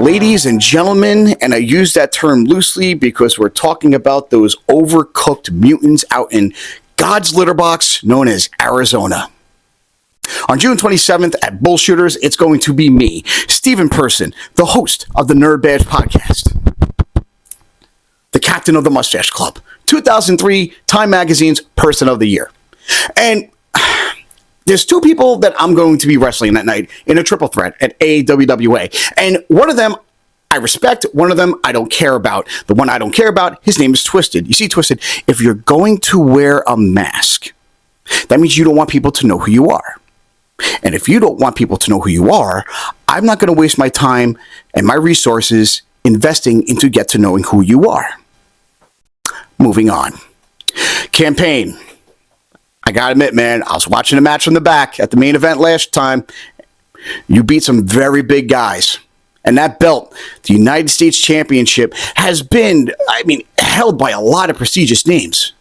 Ladies and gentlemen, and I use that term loosely because we're talking about those overcooked mutants out in God's litter box known as Arizona. On June 27th at Bullshooters, it's going to be me, Steven Person, the host of the Nerd Badge podcast, the captain of the Mustache Club, 2003 Time Magazine's Person of the Year. And there's two people that I'm going to be wrestling that night in a triple threat at AWWA. And one of them I respect, one of them I don't care about. The one I don't care about, his name is Twisted. You see, Twisted, if you're going to wear a mask, that means you don't want people to know who you are. And if you don't want people to know who you are, I'm not going to waste my time and my resources investing into get to knowing who you are. Moving on. Campaign. I gotta admit, man, I was watching the match from the back at the main event last time. You beat some very big guys. And that belt, the United States Championship, has been, held by a lot of prestigious names.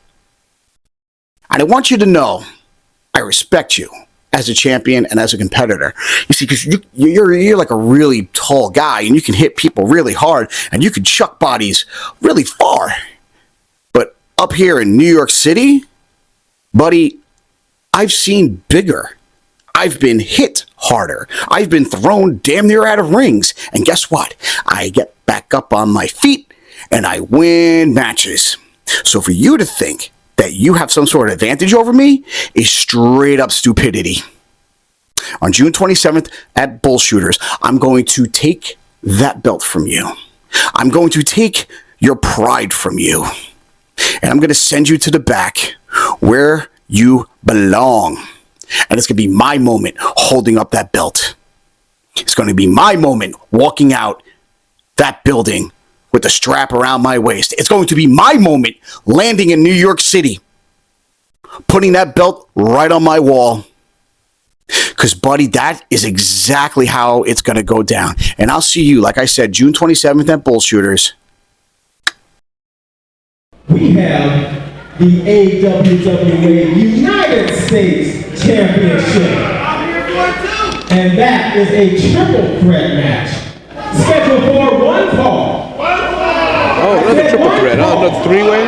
And I want you to know, I respect you as a champion and as a competitor. You see, because you're like a really tall guy, and you can hit people really hard, and you can chuck bodies really far. But up here in New York City, buddy, I've seen bigger. I've been hit harder. I've been thrown damn near out of rings. And guess what? I get back up on my feet and I win matches. So for you to think that you have some sort of advantage over me is straight up stupidity. On June 27th at Bullshooters, I'm going to take that belt from you. I'm going to take your pride from you. And I'm going to send you to the back where you belong. And it's going to be my moment holding up that belt. It's going to be my moment walking out that building with the strap around my waist. It's going to be my moment landing in New York City, putting that belt right on my wall. Because, buddy, that is exactly how it's going to go down. And I'll see you, like I said, June 27th at Bullshooters. We have the AWWA United States Championship. And that is a triple threat match. Scheduled for one fall. Oh, another triple threat, huh? Another three-way?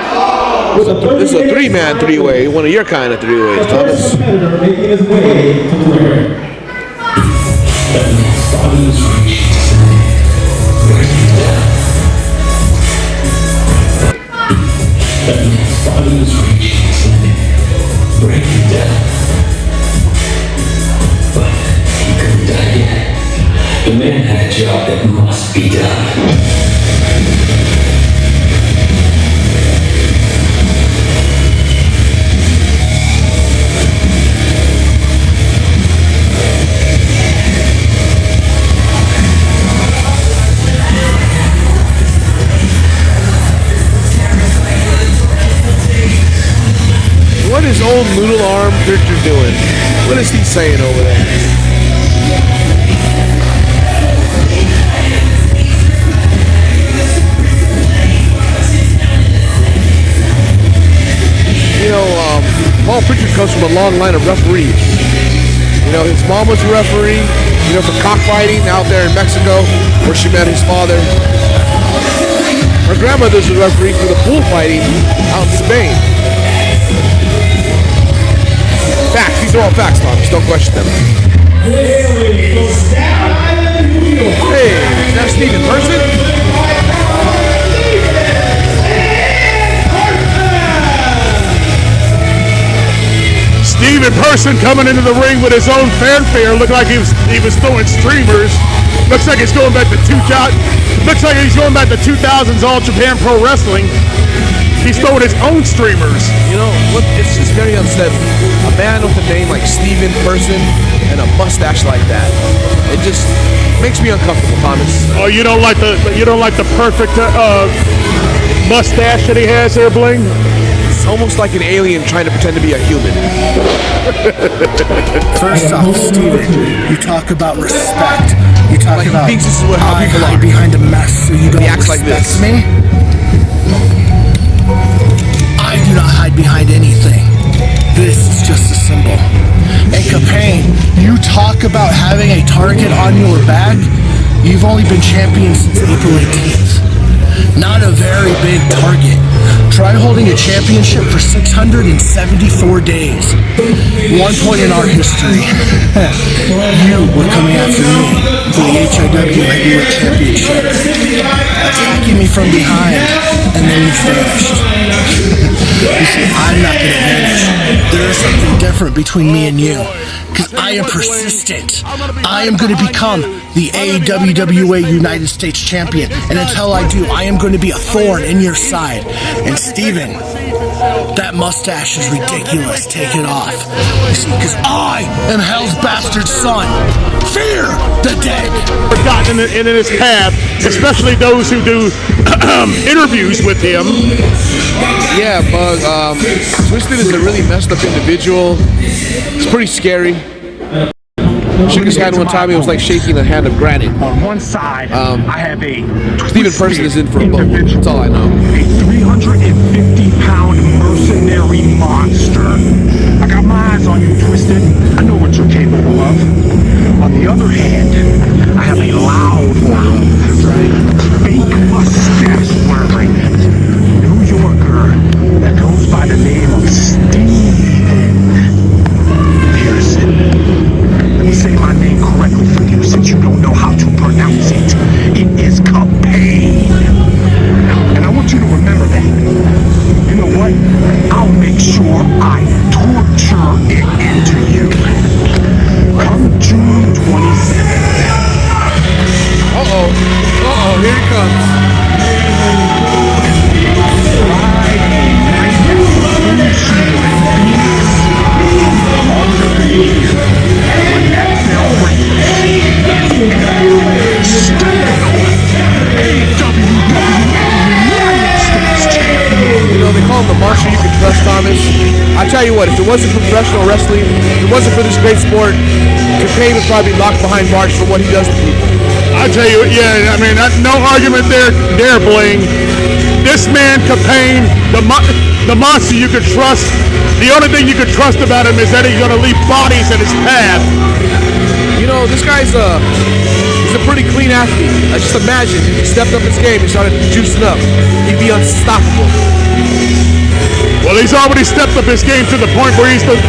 This is a three-man three-way, one of your kind of three-ways, Thomas. Competitor making his way to the ring. Bodies reaching its limit, breaking down. But he couldn't die yet. The man had a job that must be done. What is old noodle arm Richard doing? What is he saying over there? You know, Paul Pritchard comes from a long line of referees. You know, his mom was a referee, you know, for cockfighting out there in Mexico, where she met his father. Her grandmother's a referee for the bullfighting out in Spain. Facts. These are all facts, Thomas. Don't question them. Hey, Hey, is that Steven Person? Steven Person coming into the ring with his own fanfare. Looked like he was throwing streamers. Looks like he's going back to 2000s All Japan Pro Wrestling. He's throwing his own streamers. You know, look, it's just very upsetting. A man with a name like Steven Person and a mustache like that. It just makes me uncomfortable, Thomas. Oh, you don't like the perfect mustache that he has there, Bling? It's almost like an alien trying to pretend to be a human. First off, Steven, you talk about respect. You talk Like, about he thinks this is how people hide are. behind a mask so you don't He acts like respect this. me. I do not hide behind anything. This is just a symbol. And Capane, you talk about having a target on your back. You've only been champion since April 18th. Not a very big target. Try holding a championship for 674 days. One point in our history, you were coming after me for the AWWA Heavyweight Championship, attacking me from behind, and then you vanished. You see, I'm not going to vanish. There is something different between me and you. Because I am persistent. I am going to become the AWWA United States Champion. And until I do, I am going to be a thorn in your side. And Steven, that mustache is ridiculous. Take it off. You see, because I am Hell's bastard son. Fear the dead. Gotten in his path, especially those who do interviews with him. Yeah, Bug. Twisted is a really messed up individual. It's pretty scary. Shook his hand one time, it was like shaking the hand of granite. On one side, I have a Steven Person is in for a bubble. That's all I know. A 350-pound mercenary monster. I got my eyes on you, Twisted. I know what you're capable of. On the other hand, I have a loud mouth, fake mustache wearing New Yorker that goes by the name of Steven Pearson. Let me say my name correctly for you since you don't know how to pronounce it. It is Capane. And I want you to remember that. You know what? I'll make sure I torture it into you. Come June 27th. Uh-oh, here he comes. You know, they call him the monster you can trust, Thomas. I tell you what, if it wasn't for professional wrestling, if it wasn't for this great sport, Capane would probably be locked behind bars for what he does to people. I tell you, yeah, I mean, no argument there, Bling. This man, Capane, the monster you could trust. The only thing you could trust about him is that he's going to leave bodies in his path. You know, this guy's he's a pretty clean athlete. I just imagine if he stepped up his game and started juicing up, he'd be unstoppable. Well, he's already stepped up his game to the point where he's the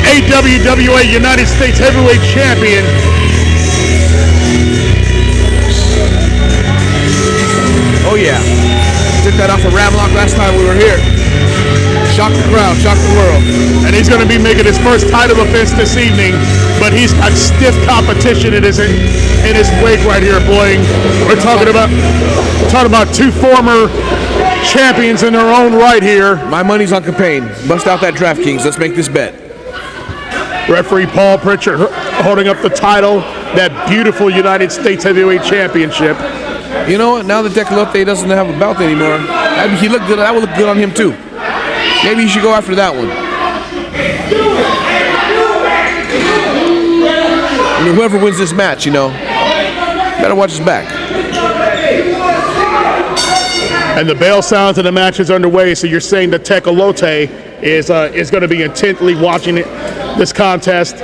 AWWA United States Heavyweight Champion. Oh yeah, took that off of Ramlock last time we were here. Shocked the crowd, shocked the world. And he's going to be making his first title defense this evening, but he's got stiff competition in his wake right here, Bling. We're talking about two former champions in their own right here. My money's on Capane. Bust out that DraftKings. Let's make this bet. Referee Paul Pritchard holding up the title, that beautiful United States Heavyweight Championship. You know what? Now that Decalote doesn't have a belt anymore, he looked good. That would look good on him too. Maybe you should go after that one. I mean, whoever wins this match, better watch his back. And the bell sounds and the match is underway. So you're saying that Decalote is going to be intently watching this contest.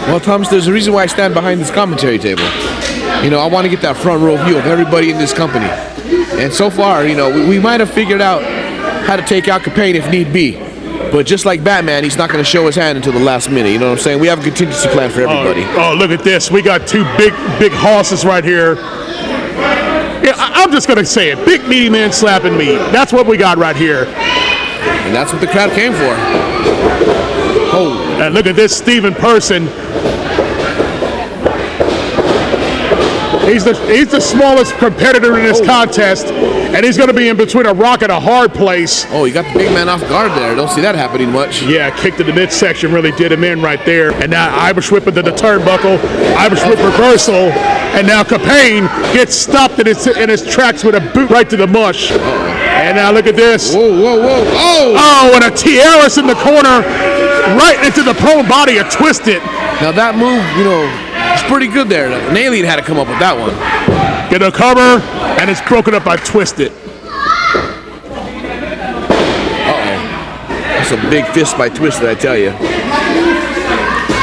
Well, Thomas, there's a reason why I stand behind this commentary table. I want to get that front row view of everybody in this company. And so far, we might have figured out how to take out Capane if need be. But just like Batman, he's not going to show his hand until the last minute. You know what I'm saying? We have a contingency plan for everybody. Oh, look at this. We got two big horses right here. Yeah, I'm just going to say it. Big meaty man slapping me. That's what we got right here. And that's what the crowd came for. Oh. And look at this Steven Person. He's the smallest competitor in this contest, and he's going to be in between a rock and a hard place. Oh, you got the big man off guard there. Don't see that happening much. Yeah, kick to the midsection really did him in right there. And now Irish whip into the turnbuckle, Irish whip reversal, and now Capane gets stopped in his tracks with a boot right to the mush. And now look at this. Whoa. Oh, and a tiara's in the corner, right into the prone body of Twisted. Now that move, it's pretty good there. An alien had to come up with that one. Get a cover, and it's broken up by Twisted. That's a big fist by Twisted, I tell you.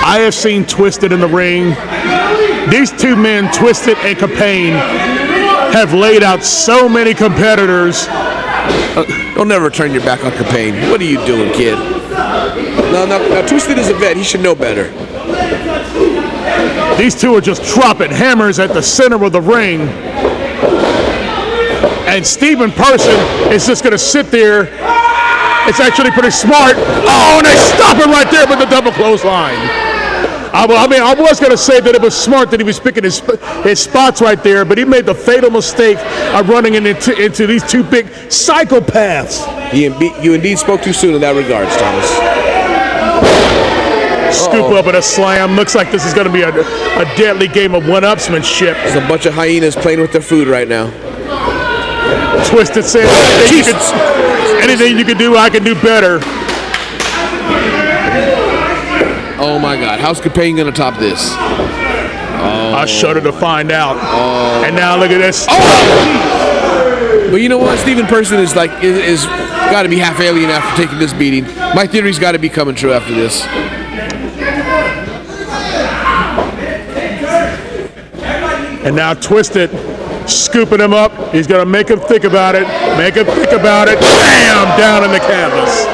I have seen Twisted in the ring. These two men, Twisted and Capane, have laid out so many competitors. Don't never turn your back on Capane. What are you doing, kid? Now, Twisted is a vet. He should know better. These two are just dropping hammers at the center of the ring. And Stephen Person is just going to sit there. It's actually pretty smart. Oh, and they stop it right there with the double clothesline. I was going to say that it was smart that he was picking his spots right there, but he made the fatal mistake of running into these two big psychopaths. You indeed spoke too soon in that regards, Thomas. Scoop up and a slam. Looks like this is going to be a deadly game of one-upsmanship. There's a bunch of hyenas playing with their food right now. Twisted said, anything you can do, I can do better. Oh my God, how's Capane gonna top this? I shudder to find out. And now look at this. But you know what? Stephen Person is got to be half alien after taking this beating. My theory's got to be coming true after this. And now Twisted scooping him up. He's going to make him think about it. Make him think about it. Bam! Down in the canvas.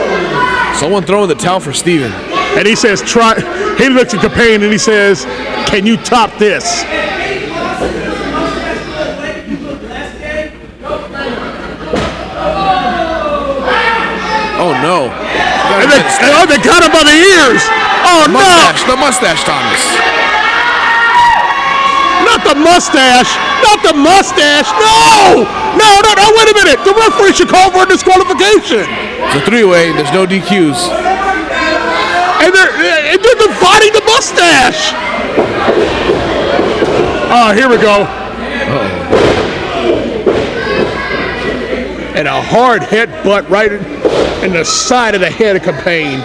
Someone throwing the towel for Stephen. And he says, try. He looks at Capane and he says, can you top this? Oh no. And they got him by the ears. Oh Mustache, no. the mustache, Thomas. Not the mustache. Not the mustache. No. No, wait a minute. The referee should call for a disqualification. It's a three-way. There's no DQs. And they're dividing the mustache. Oh, here we go. And a hard headbutt right in the side of the head of Capane.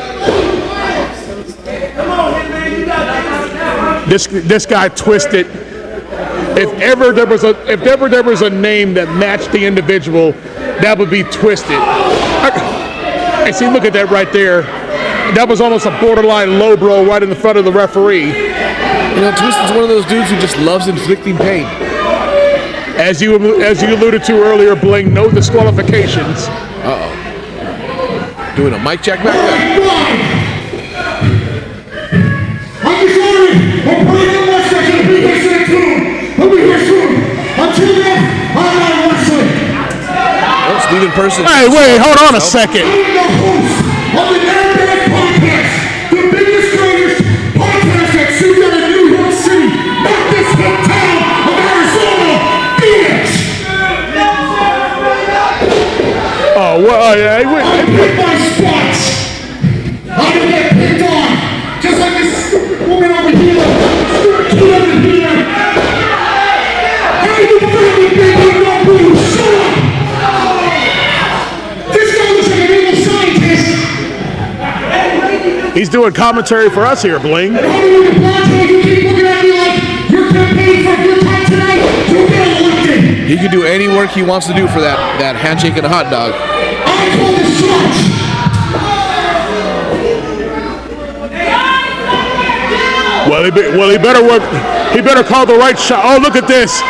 This guy Twisted. If ever there was a name that matched the individual, that would be Twisted. And see, look at that right there. That was almost a borderline low blow right in the front of the referee. You know, Twisted's one of those dudes who just loves inflicting pain. As you alluded to earlier, Bling, no disqualifications. Uh-oh. Doing a mic check back there. I'm sorry. I'm putting in my section. Be here soon. We'll be here soon. Until then, I'm not wrestling. Oh, Stephen Person. Hey, wait, hold on a second. I'm the host of the Airbag Podcast, the biggest, greatest podcast that shoots out of New York City, not this hometown of Arizona, bitch! Oh, well, I pick my spots. I'm gonna get picked on, just like this woman over here, this kid over here. Hey, you family, baby, don't move, shut up! This guy looks like an evil scientist. he's doing commentary for us here, Bling. You keep looking at me like you're campaigning for a good time tonight. You get elected. He can do any work he wants to do for that handshake and a hot dog. I call the shots. Well, he better work. He better call the right shot. Oh, look at this.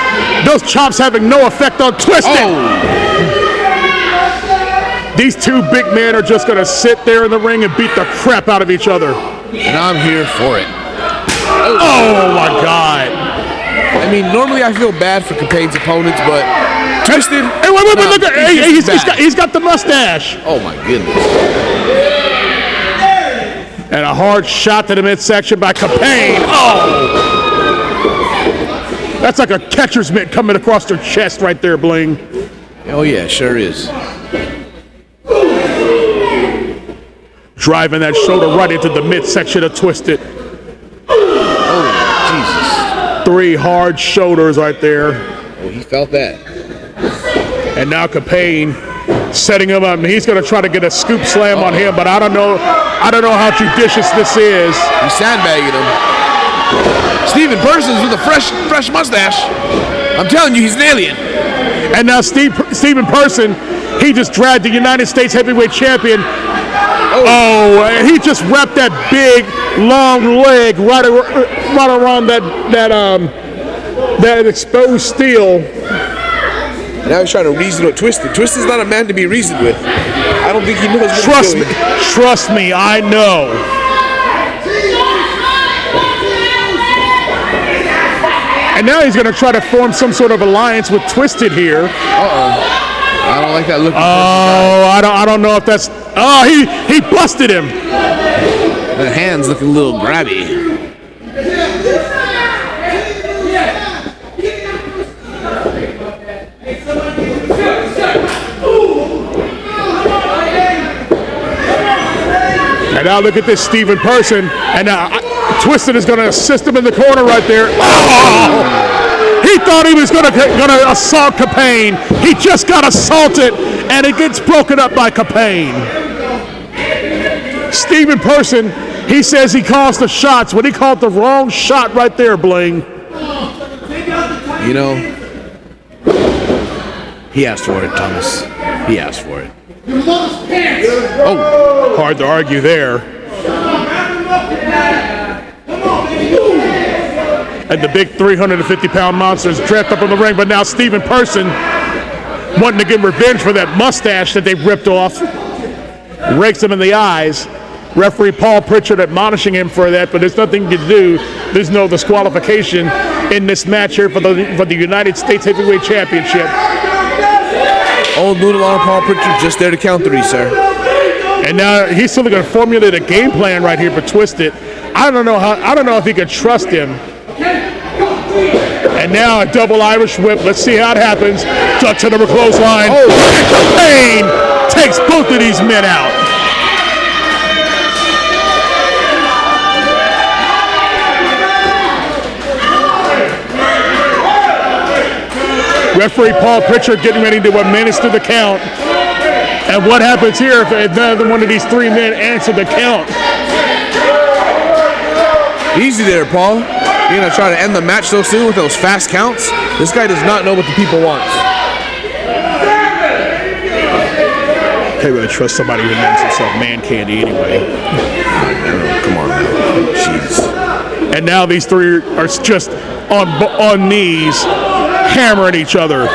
Those chops having no effect on Twisted. Oh! These two big men are just going to sit there in the ring and beat the crap out of each other. And I'm here for it. Oh, my God. I mean, normally I feel bad for Capane's opponents, but Twisted. Hey, wait, look at he's got the mustache. Oh my goodness. And a hard shot to the midsection by Capane. Oh! That's like a catcher's mitt coming across their chest right there, Bling. Oh yeah, sure is. Driving that shoulder right into the midsection of Twisted. Oh Jesus. 3 hard shoulders right there. Oh, he felt that. And now Capane setting him up. He's going to try to get a scoop slam on him, but I don't know how judicious this is. He's sandbagging him. Stephen Persons with a fresh mustache. I'm telling you, he's an alien. And now Stephen Person, he just dragged the United States heavyweight champion Oh, and he just wrapped that big, long leg right around that exposed steel. Now he's trying to reason with Twisted. Twisted's not a man to be reasoned with. I don't think he knows what he's doing. Trust me, I know. And now he's going to try to form some sort of alliance with Twisted here. I don't like that look. I don't know if that's. Oh, he busted him. The hand's looking a little grabby. And now look at this Steven Person, and now Twisted is going to assist him in the corner right there. Oh! He thought he was going to assault Capane. He just got assaulted, and it gets broken up by Capane. Steven Person, he says he calls the shots when he called the wrong shot right there, Bling. You know, he asked for it, Thomas. He asked for it. Oh, hard to argue there. And the big 350-pound monster is trapped up in the ring, but now Steven Person wanting to get revenge for that mustache that they ripped off. Rakes him in the eyes. Referee Paul Pritchard admonishing him for that, but there's nothing to do. There's no disqualification in this match here for the United States Heavyweight Championship. Old noodle on Paul Pritchard, just there to count three, sir. And now he's still going to formulate a game plan right here for Twisted. I don't know if he can trust him. And now a double Irish whip. Let's see how it happens. Duck to the clothesline. Oh, Capane takes both of these men out. Referee Paul Pritchard getting ready to administer the count. And what happens here if none of one of these three men answer the count? Easy there, Paul. You're going to try to end the match so soon with those fast counts? This guy does not know what the people want. Can't really trust somebody who names himself Man Candy anyway. Come on now. Jeez. And now these three are just on knees, hammering each other.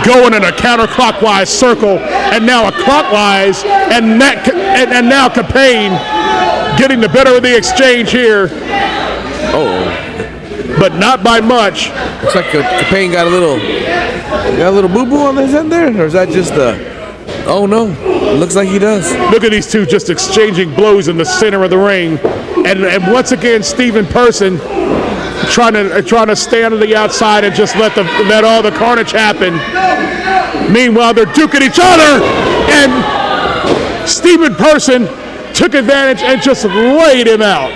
Going in a counterclockwise circle, and now a clockwise, and now Capane getting the better of the exchange here. Oh. But not by much. Looks like Capane got a little boo-boo on his head there, or is that just oh no, it looks like he does. Look at these two just exchanging blows in the center of the ring. And once again, Steven Person trying to stand on the outside and just let all the carnage happen. Meanwhile, they're duking each other, and Steven Person took advantage and just laid him out.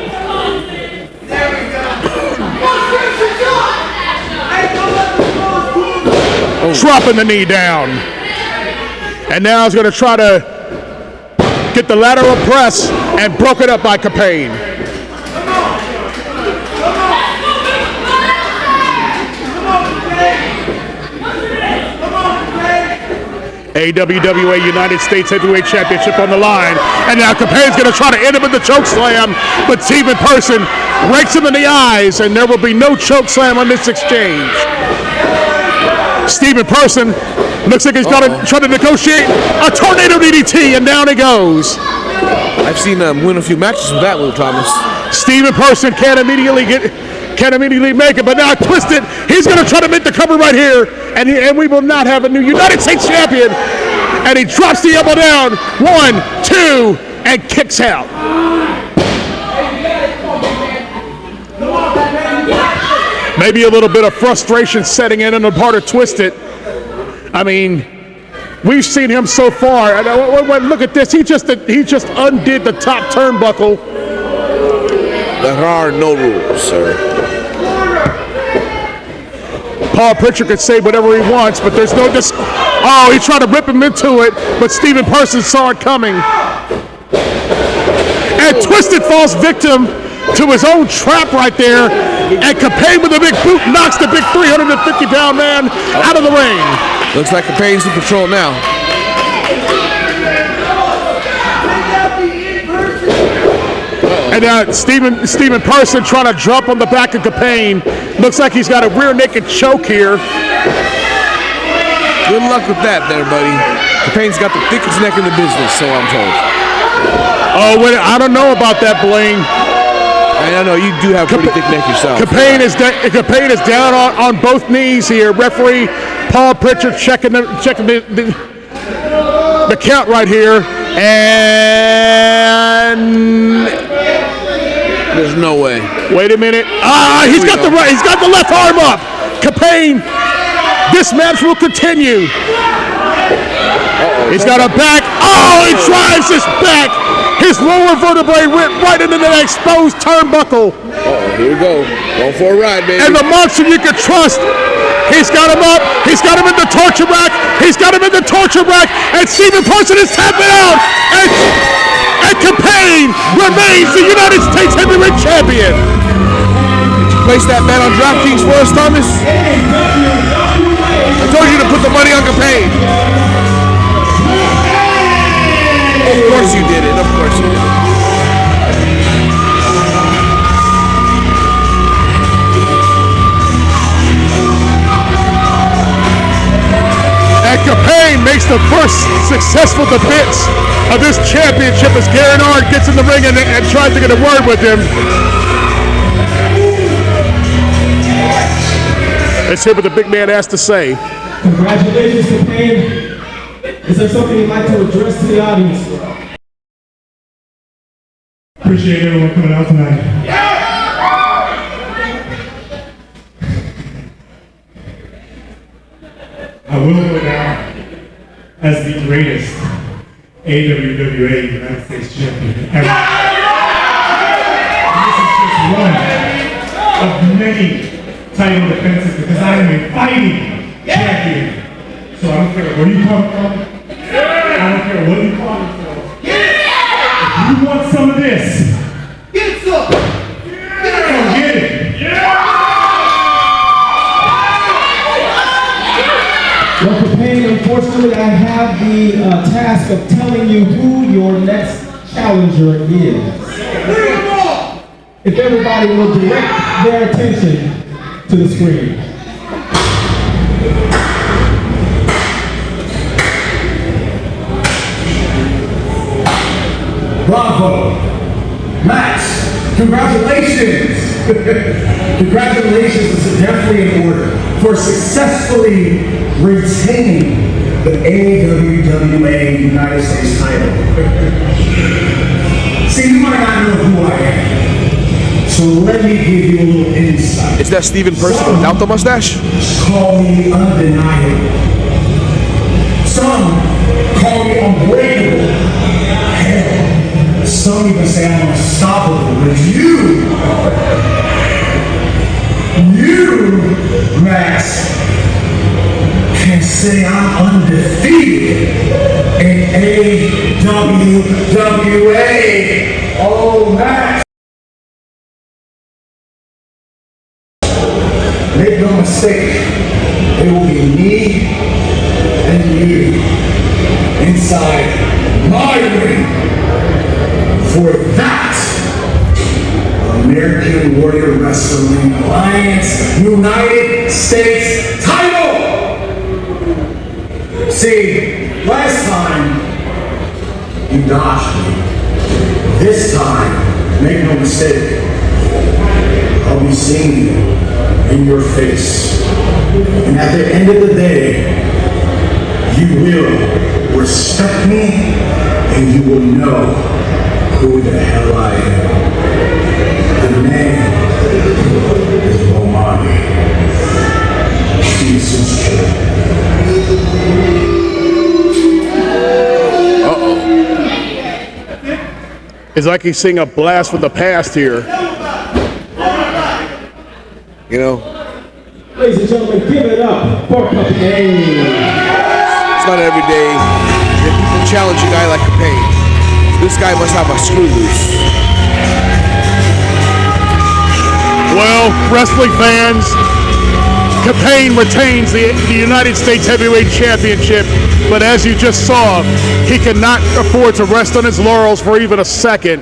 Dropping the knee down. And now he's going to try to get the lateral press and broke it up by Capane. AWWA United States Heavyweight Championship on the line. And now Capane's going to try to end him with the choke slam, but Steven Person rakes him in the eyes, and there will be no choke slam on this exchange. Steven Person looks like he's going to try to negotiate a tornado DDT, and down he goes. I've seen him win a few matches with that, Will Thomas. Steven Person can't immediately make it, but now Twisted, he's going to try to make the cover right here, and we will not have a new United States champion. And he drops the elbow down, 1, 2, and kicks out. Maybe a little bit of frustration setting in on the part of Twisted. I mean, we've seen him so far. And look at this. He just undid the top turnbuckle. There are no rules, sir. Paul Pritchard could say whatever he wants, but there's no Oh, he tried to rip him into it, but Steven Person saw it coming. And Twisted falls victim to his own trap right there. And Capane with a big boot knocks the big 350-pound man out of the ring. Looks like Capane's in control now. And Stephen Person trying to jump on the back of Capane. Looks like he's got a rear naked choke here. Good luck with that there, buddy. Capane's got the thickest neck in the business, so I'm told. Oh, wait, I don't know about that, Blaine. I know you do have a pretty thick neck yourself. Capane is down on both knees here. Referee Paul Pritchard checking the count right here, and there's no way. Wait a minute. He's got the left arm up. Capane, this match will continue. He's got a back. Oh, he drives his back. His lower vertebrae went right into that exposed turnbuckle. Here we go. Going for a ride, baby. And the monster you can trust. He's got him up. He's got him in the torture rack. And Stephen Person is tapping out. And Capane remains the United States Heavyweight Champion. Did you place that bet on DraftKings for us, Thomas? I told you to put the money on Capane. Of course you did it. Of course you did it. And Capane makes the first successful defense of this championship as Garrett gets in the ring and tries to get a word with him. Let's hear what the big man has to say. Congratulations, Capane. Is there something you'd like to address to the audience? Appreciate everyone coming out tonight. I will go down as the greatest AWWA United States champion ever. And this is just one of many title defenses because I am a fighting champion. So I don't care where you come from. I don't care what you call yourself. If you want some of this, get some. Get it. Well, Capane, unfortunately, I have the task of telling you who your next challenger is. If everybody will direct their attention to the screen. Bravo! Max, congratulations! Congratulations is definitely in order for successfully retaining the AWWA United States title. See, you might not know who I am, so let me give you a little insight. Is that Stephen Person without the mustache? Call me undeniable. Some call me unbreakable. Some even say I'm unstoppable, but you, Max, can say I'm undefeated in AWWA. Oh, Max. Make no mistake, it will be me and you inside my ring. For that American Warrior Wrestling Alliance United States title! See, last time you dodged me. This time, make no mistake, I'll be seeing you in your face. And at the end of the day, you will respect me and you will know who the hell I am. The name is Romani. Jesus Christ. It's like he's seeing a blast from the past here. You know, Ladies and gentlemen, give it up for Capane. it's not every day that people challenge a guy like Capane. This guy must have a screw loose. Well, wrestling fans, Capane retains the United States Heavyweight Championship, but as you just saw, he cannot afford to rest on his laurels for even a second.